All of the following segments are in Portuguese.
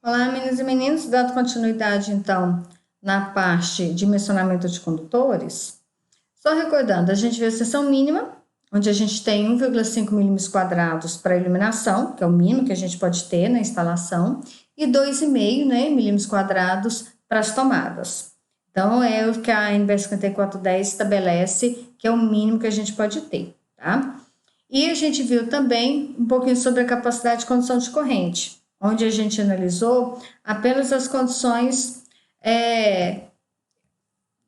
Olá, meninas e meninos, dando continuidade então na parte de dimensionamento de condutores. Só recordando, a gente vê a seção mínima, onde a gente tem 1,5 milímetros quadrados para iluminação, que é o mínimo que a gente pode ter na instalação, e 2,5 milímetros quadrados para as tomadas. Então, é o que a NBR 5410 estabelece, que é o mínimo que a gente pode ter, tá? E a gente viu também um pouquinho sobre a capacidade de condução de corrente, onde a gente analisou apenas as condições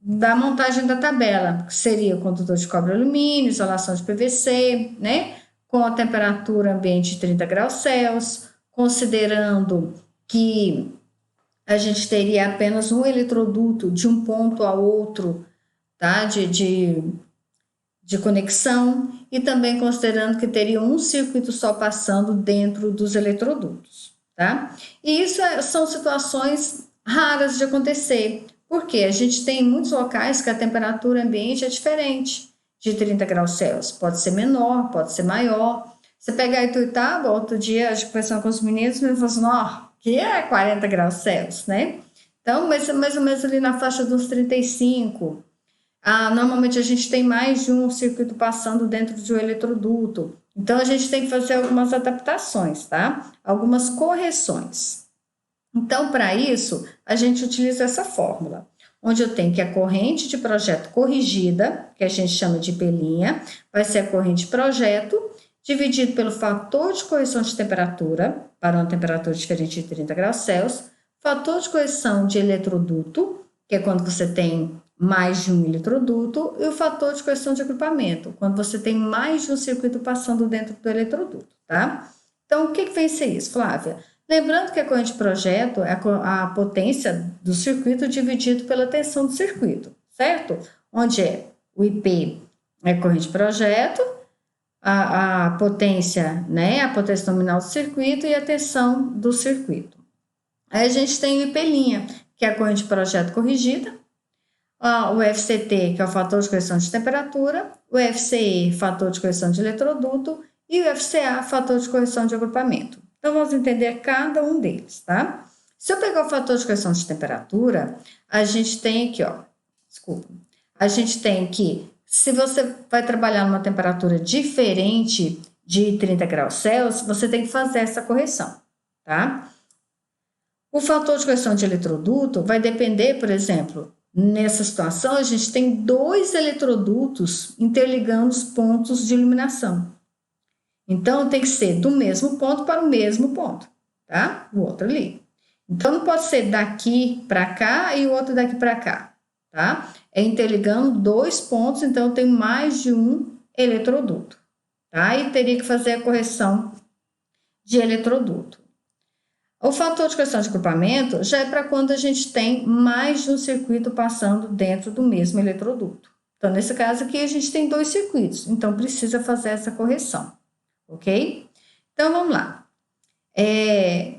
da montagem da tabela, que seria o condutor de cobre e alumínio, isolação de PVC, né? Com a temperatura ambiente de 30 graus Celsius, considerando que a gente teria apenas um eletroduto de um ponto a outro, tá? De conexão, e também considerando que teria um circuito só passando dentro dos eletrodutos, tá? E isso são situações raras de acontecer, porque a gente tem muitos locais que a temperatura ambiente é diferente de 30 graus Celsius, pode ser menor, pode ser maior. Você pegar Ituiutaba, outro dia, a gente conversando com os meninos, me falou assim, ó, que é 40 graus Celsius, né? Então, mais ou menos ali na faixa dos 35. Normalmente a gente tem mais de um circuito passando dentro de um eletroduto. Então a gente tem que fazer algumas adaptações, tá? Algumas correções. Então, para isso, a gente utiliza essa fórmula, onde eu tenho que a corrente de projeto corrigida, que a gente chama de P', vai ser a corrente de projeto, dividido pelo fator de correção de temperatura, para uma temperatura diferente de 30 graus Celsius, fator de correção de eletroduto, que é quando você tem mais de um eletroduto, e o fator de correção de agrupamento, quando você tem mais de um circuito passando dentro do eletroduto, tá? Então, o que vem ser isso, Flávia? Lembrando que a corrente de projeto é a potência do circuito dividido pela tensão do circuito, certo? Onde é o IP é a corrente de projeto, a potência, né? A potência nominal do circuito e a tensão do circuito. Aí a gente tem o IP', que é a corrente de projeto corrigida, o FCT, que é o fator de correção de temperatura, o FCE, fator de correção de eletroduto, e o FCA, fator de correção de agrupamento. Então, vamos entender cada um deles, tá? Se eu pegar o fator de correção de temperatura, a gente tem aqui, ó, desculpa, a gente tem que, se você vai trabalhar numa temperatura diferente de 30 graus Celsius, você tem que fazer essa correção, tá? O fator de correção de eletroduto vai depender, por exemplo, nessa situação, a gente tem 2 eletrodutos interligando os pontos de iluminação. Então, tem que ser do mesmo ponto para o mesmo ponto, tá? O outro ali. Então, não pode ser daqui para cá e o outro daqui para cá, tá? É interligando 2 pontos, então tem mais de um eletroduto, tá? E teria que fazer a correção de eletroduto. O fator de correção de agrupamento já é para quando a gente tem mais de um circuito passando dentro do mesmo eletroduto. Então, nesse caso aqui, a gente tem 2 circuitos, então precisa fazer essa correção, ok? Então, vamos lá.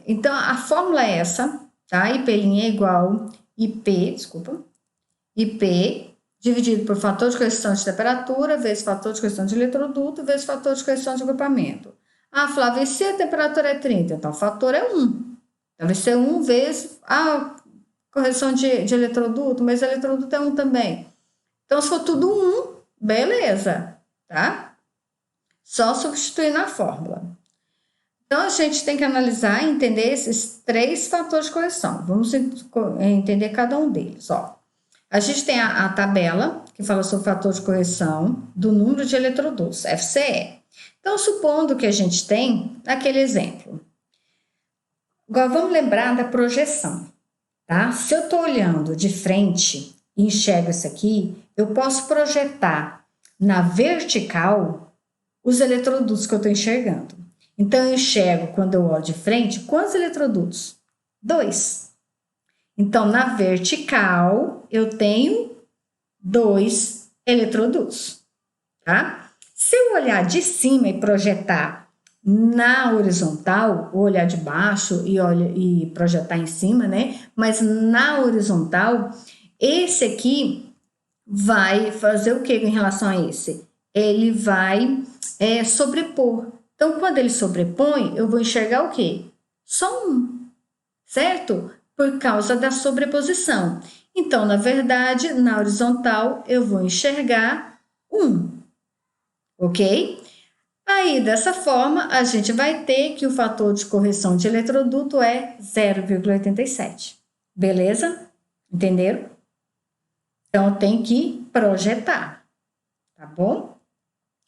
Então, a fórmula é essa, tá? IP' é igual IP dividido por fator de correção de temperatura vezes fator de correção de eletroduto vezes fator de correção de agrupamento. Flávia, e se a temperatura é 30? Então, o fator é 1. Então, vai ser 1 vezes a correção de eletroduto, mas eletroduto é 1 também. Então, se for tudo 1, beleza, tá? Só substituir na fórmula. Então, a gente tem que analisar e entender esses 3 fatores de correção. Vamos entender cada um deles, ó. A gente tem a tabela, que fala sobre o fator de correção do número de eletrodutos, FCE. Então, supondo que a gente tem aquele exemplo. Agora, vamos lembrar da projeção, tá? Se eu estou olhando de frente e enxergo isso aqui, eu posso projetar na vertical os eletrodutos que eu estou enxergando. Então, eu enxergo, quando eu olho de frente, quantos eletrodutos? 2. Então, na vertical, eu tenho 2 eletrodutos, tá? Se eu olhar de cima e projetar na horizontal, ou olhar de baixo e projetar em cima, né? Mas na horizontal, esse aqui vai fazer o que em relação a esse? Ele vai sobrepor. Então, quando ele sobrepõe, eu vou enxergar o quê? Só um. certo? Por causa da sobreposição. Então, na verdade, na horizontal, eu vou enxergar 1, ok? Aí, dessa forma, a gente vai ter que o fator de correção de eletroduto é 0,87. Beleza? Entenderam? Então, tem que projetar, tá bom?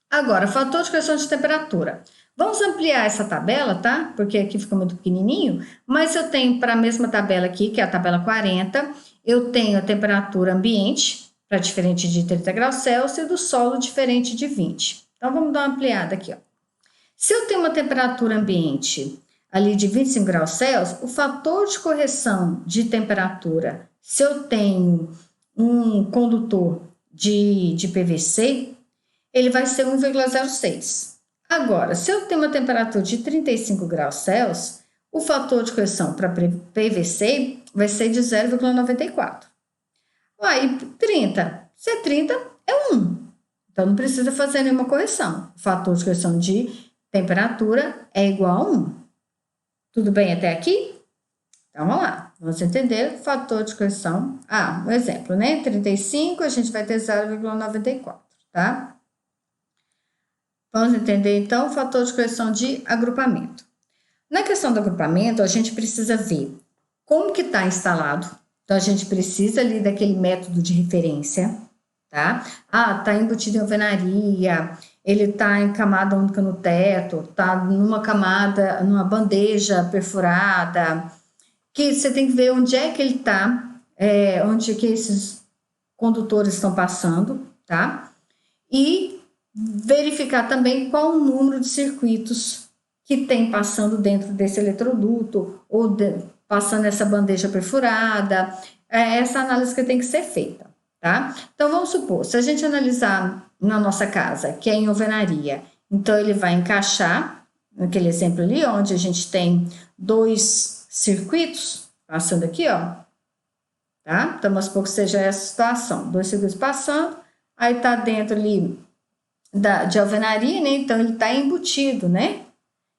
Agora, fator de correção de temperatura. Vamos ampliar essa tabela, tá? Porque aqui fica muito pequenininho, mas eu tenho para a mesma tabela aqui, que é a tabela 40, eu tenho a temperatura ambiente, para diferente de 30 graus Celsius, e do solo diferente de 20. Então, vamos dar uma ampliada aqui, ó. Se eu tenho uma temperatura ambiente ali de 25 graus Celsius, o fator de correção de temperatura, se eu tenho um condutor de PVC, ele vai ser 1,06. Agora, se eu tenho uma temperatura de 35 graus Celsius, o fator de correção para PVC vai ser de 0,94. Aí, 30. Se é 30, é 1. Então, não precisa fazer nenhuma correção. O fator de correção de temperatura é igual a 1. Tudo bem até aqui? Então, vamos lá. Vamos entender o fator de correção. Um exemplo, né? 35, a gente vai ter 0,94, tá? Vamos entender, então, o fator de correção de agrupamento. Na questão do agrupamento, a gente precisa ver como que está instalado. Então, a gente precisa ali daquele método de referência, tá? Tá embutido em alvenaria, ele tá em camada única no teto, tá numa camada, numa bandeja perfurada, que você tem que ver onde é que ele tá, onde que esses condutores estão passando, tá? E verificar também qual o número de circuitos que tem passando dentro desse eletroduto ou passando essa bandeja perfurada. Essa análise que tem que ser feita, tá? Então, vamos supor, se a gente analisar na nossa casa, que é em alvenaria, então ele vai encaixar, naquele exemplo ali, onde a gente tem 2 circuitos passando aqui, ó, tá? Então, vamos supor que seja essa situação, 2 circuitos passando, aí tá dentro ali de alvenaria, né? Então, ele tá embutido, né?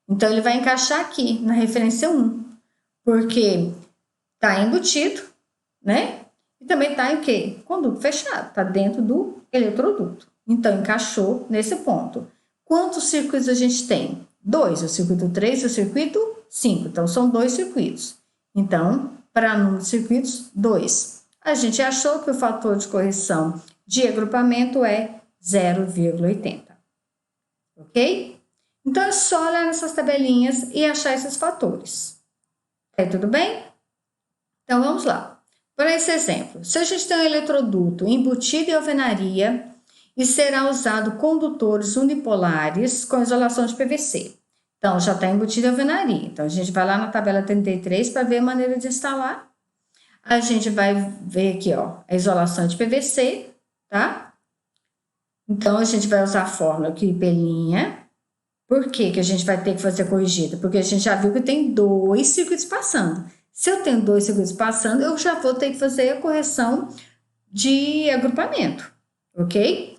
Então, ele vai encaixar aqui, na referência 1, porque tá embutido, né? E também tá em quê? Conduto fechado, tá dentro do eletroduto. Então, encaixou nesse ponto. Quantos circuitos a gente tem? 2, o circuito 3 e o circuito 5. Então, são 2 circuitos. Então, para número de circuitos, 2. A gente achou que o fator de correção de agrupamento é 0,80. Ok? Então, é só olhar nessas tabelinhas e achar esses fatores. Tudo bem? Então, vamos lá. Para esse exemplo, se a gente tem um eletroduto embutido em alvenaria e será usado condutores unipolares com isolação de PVC. Então, já está embutido em alvenaria. Então, a gente vai lá na tabela 33 para ver a maneira de instalar. A gente vai ver aqui, ó, a isolação de PVC, tá? Então, a gente vai usar a fórmula aqui, IP'. Por que que a gente vai ter que fazer corrigida? Porque a gente já viu que tem 2 circuitos passando. Se eu tenho 2 circuitos passando, eu já vou ter que fazer a correção de agrupamento, ok?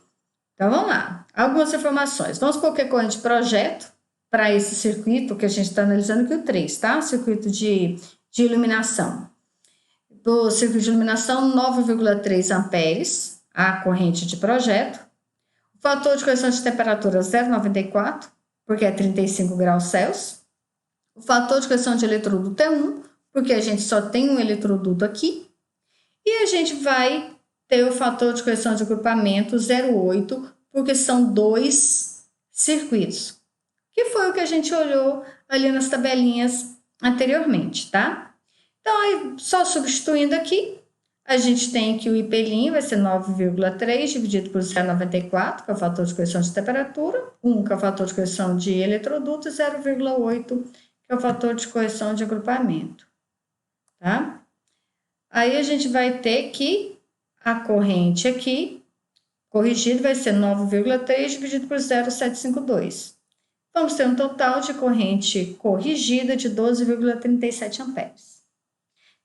Então, vamos lá. Algumas informações. Vamos supor que é corrente de projeto para esse circuito que a gente está analisando aqui, o 3, tá? Circuito de iluminação. Do circuito de iluminação, 9,3 amperes, a corrente de projeto. O fator de correção de temperatura, 0,94, porque é 35 graus Celsius. O fator de correção de eletroduto é 1, porque a gente só tem um eletroduto aqui. E a gente vai ter o fator de correção de agrupamento 0,8, porque são 2 circuitos, que foi o que a gente olhou ali nas tabelinhas anteriormente, tá? Então, aí, só substituindo aqui, a gente tem que o IP' vai ser 9,3 dividido por 0,94, que é o fator de correção de temperatura, 1, que é o fator de correção de eletroduto, e 0,8, que é o fator de correção de agrupamento, tá? Aí a gente vai ter que a corrente aqui, corrigido, vai ser 9,3 dividido por 0,752. Vamos ter um total de corrente corrigida de 12,37 amperes.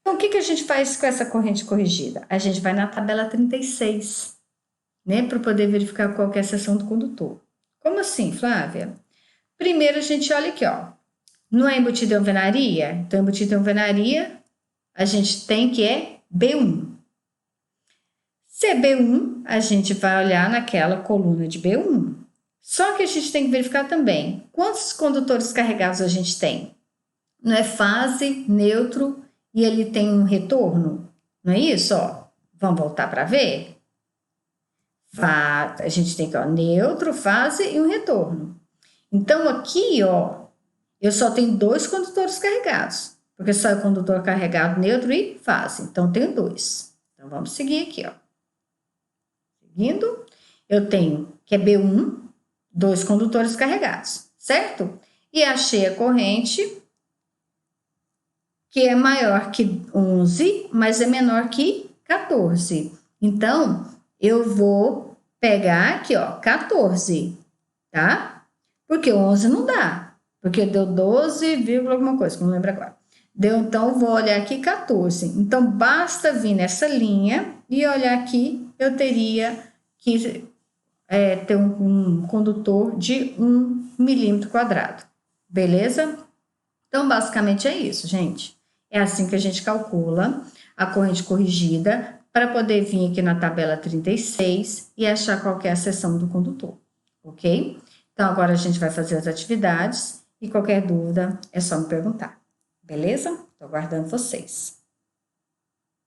Então, o que a gente faz com essa corrente corrigida? A gente vai na tabela 36, né, para poder verificar qual que é a seção do condutor. Como assim, Flávia? Primeiro, a gente olha aqui, ó, Não é embutido em alvenaria? Então, embutido em alvenaria, a gente tem que é B1. Se é B1, a gente vai olhar naquela coluna de B1. Só que a gente tem que verificar também quantos condutores carregados a gente tem. Não é fase, neutro e ele tem um retorno? Não é isso? Ó, vamos voltar para ver? A gente tem que, ó, neutro, fase e um retorno. Então, aqui, ó, eu só tenho 2 condutores carregados, porque só é condutor carregado, neutro e fase. Então, tenho 2. Então, vamos seguir aqui, ó. Seguindo, eu tenho que é B1, 2 condutores carregados, certo? E achei a corrente que é maior que 11, mas é menor que 14. Então, eu vou pegar aqui, ó, 14, tá? Porque 11 não dá, porque deu 12, alguma coisa, que eu não lembro agora. Deu, então, vou olhar aqui 14. Então, basta vir nessa linha e olhar aqui, eu teria que ter um condutor de 1 milímetro quadrado, beleza? Então, basicamente é isso, gente. É assim que a gente calcula a corrente corrigida para poder vir aqui na tabela 36 e achar qual que é a seção do condutor, ok? Então, agora a gente vai fazer as atividades e qualquer dúvida é só me perguntar, beleza? Estou aguardando vocês.